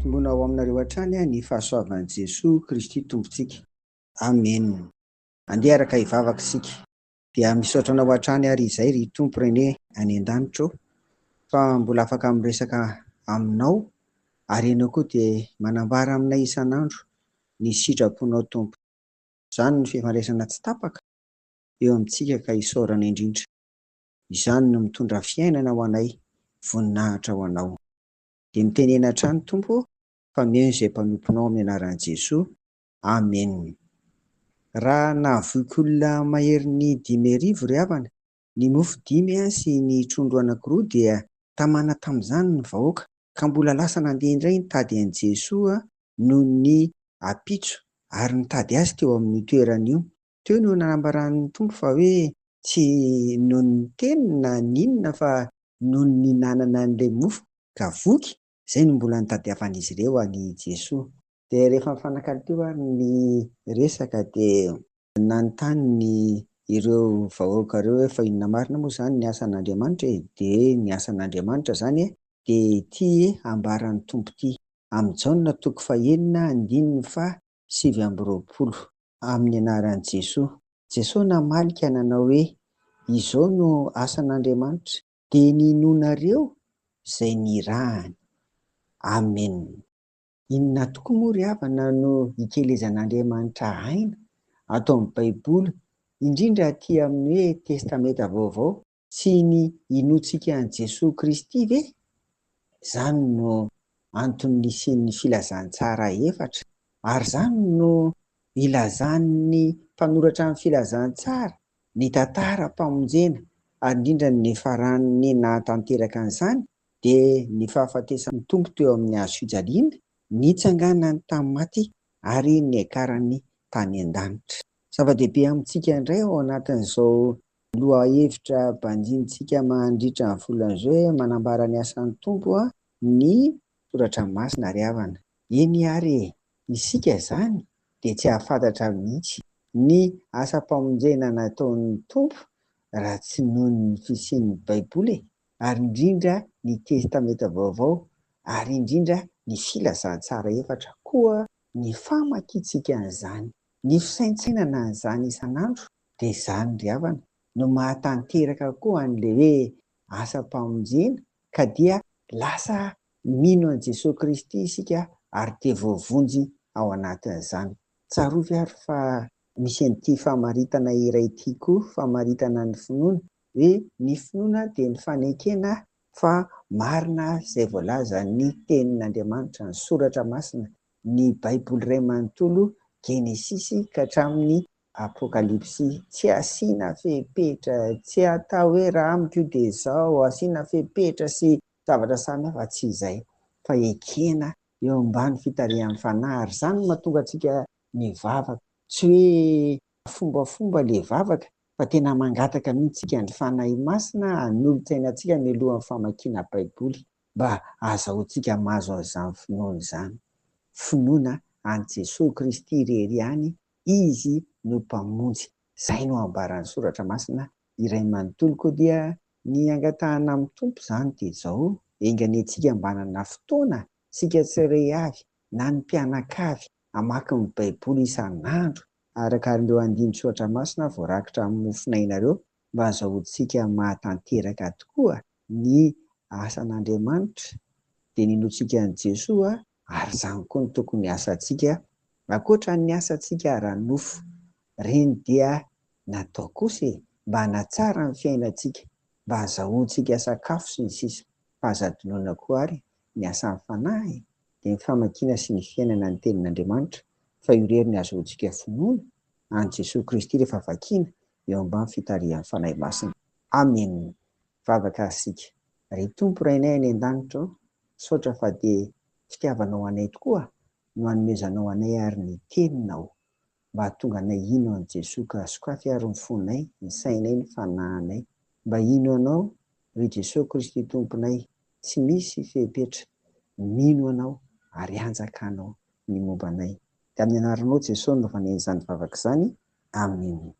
tombona ao aminareo hatrany ny fahasoavan'i Jesoa Kristy tompontsika. Amen. Andeha araka hivavaka isika. Dia misaotra anao hatrany ary izay ry Tompo Rene any an-danitra fa mbola afaka miresaka aminao ary ianao koa dia manambara aminay isan'andro ny sitraponao Tompo. Izany ny fifandraisana tsy tapaka eo amintsika ka isaorana indrindra. Izany no mitondra fiainana ho anay, voninahitra ho anao. Dia mitenena hatrany Tompo fa meo izay mpanomponao amin'ny anaran'i Jesoa. Amen. Raha nahavoky olona mahery ny 5,000 ry havana, ny mofo 5 sy ny trondro anankiroa dia tamana tamin'izany ny vahoaka ka mbola lasa nandeha indray nitady an'i Jesoa noho ny ampitso ary nitady azy teo amin'ny toeran'io. Teo no nanambaran'ny Tompo fa hoe tsy noho ny teny na ninona fa noho ny nanana an'ilay mofo ka voky, izay no mbola nitadiavan'izy ireo any Jesoa. Dia rehefa mifanakalo teo ary ny resaka dia nanontany ireo vahoaka ireo hoe fa inona marina moa izany ny asan'Andriamanitra e? Dia ny asan'Andriamanitra izany dia ity ambaran'ny Tompo ity amin'ny Jaona 9:7-20 amin'ny anaran'i Jesoa. Jesoa namalika nanao hoe izao no asan'Andriamanitra dia ninonareo izay nirahany. Amen. Inona tokoa moa ry havana no ikelezan'Andriamanitra haina ato amin'ny Baiboly, indrindra aty amin'ny hoe testameta vaovao, sy ny inoantsika an'i Jesoa Kristy ve? Izany no antony nisian'ny filazantsara 4 ary izany no ilazan'ny mpanoratra amin'ny filazantsara ny tantaram-pamonjena ary indrindra ny faran'ny nahatanteraka an'izany dia ny fahafatesan'ny Tompo teo amin'ny hazofijaliana, nitsanganany tamin'ny maty ary niakarany tany an-danitra. Zava-dehibe amintsika indray ao anatin'izao lohahevitra bandintsika mandritra ny volan'izao hoe manambara ny asan'ny Tompo ny soratra masina ry havana. Eny ary isika izany dia tsy ahafantatra mihitsy ny asa-pamonjena nataon'ny Tompo raha tsy noho ny fisian'ny Baiboly ary indrindra ny testameta vaovao ary indrindra ny filazantsara 4 koa ny famakiantsika an'izany, ny fisaintsainana an'izany isan'andro dia izany ry havana no mahatanteraka koa an'ilay hoe asa-pamonjena ka dia lasa mino an'i Jesoa Kristy isika ary dia voavonjy ao anatin'izany. Tsarovy ary fa misy an'ity famaritana iray ity koa, famaritana ny finoana, hoe ny finoana dia ny fanekena fa marina izay voalaza ny tenin'Andriamanitra, ny soratra masina, ny Baiboly iray manontolo Genesisy ka hatramin'ny Apokalipsy. Tsy asiana fepetra, tsy atao hoe raha amiko io dia izao, asiana fepetra sy zavatra samihafa, tsy izay, fa ekena eo ambany fitarihan'ny fanahy ary izany no mahatonga antsika mivavaka. Tsy hoe fombafomba ilay vavaka fa tena mangataka mihitsika ny fanahy masina hanolontsainantsika mialohan'ny famakiana Baiboly mba ahazoantsika mahazo an'izany finoana izany. Finoana an'i Jesoa Kristy irery ihany, izy no mpamonjy. Izay no ambaran'ny soratra masina iray manontolo. Koa dia ny angatahana amin'ny Tompo izany dia izao, enganetsika mbanana fotoana sika tsirairay avy na ny mpianakavy hamaky ny Baiboly isan'andro araka ireo andinin-tsoatra masina voarakitra amin'ny mofinainareo mba ahazoantsika mahatanteraka tokoa ny asan'Andriamanitra dia ninoantsika an'i Jesoa ary izany koa no tokony asantsika. Ankoatra ny asantsika ara-nofo, reny dia natao kosa mba hanatsara ny fiainantsika, mba ahazoantsika sakafo sy ny sisa. Fahazatonoana koa ary ny asan'ny fanahy dia ny famakiana sy ny fiainana ny tenin'Andriamanitra fa irery ny ahazoantsika finoana an'i Jesoa Kristy rehefa vakiana eo ambany fitarihan'ny fanahy masina. Amen. Vavaka isika. Ry Tompo Rainay any an-danitra, saotra fa dia fitiavanao anay tokoa no hanomezanao anay ary ny teninao mba hahatonga anay hino an'i Jesoa ka sokafy ary ny fonay, ny sainay, ny fanahinay mba hino anao ry Jesoa Kristy Tomponay, tsy misy fepetra, mino anao ary anjakanao ny mombanay. Dia amin'ny anaranao Jesoa no vanen'izany vavaka izany. Amen.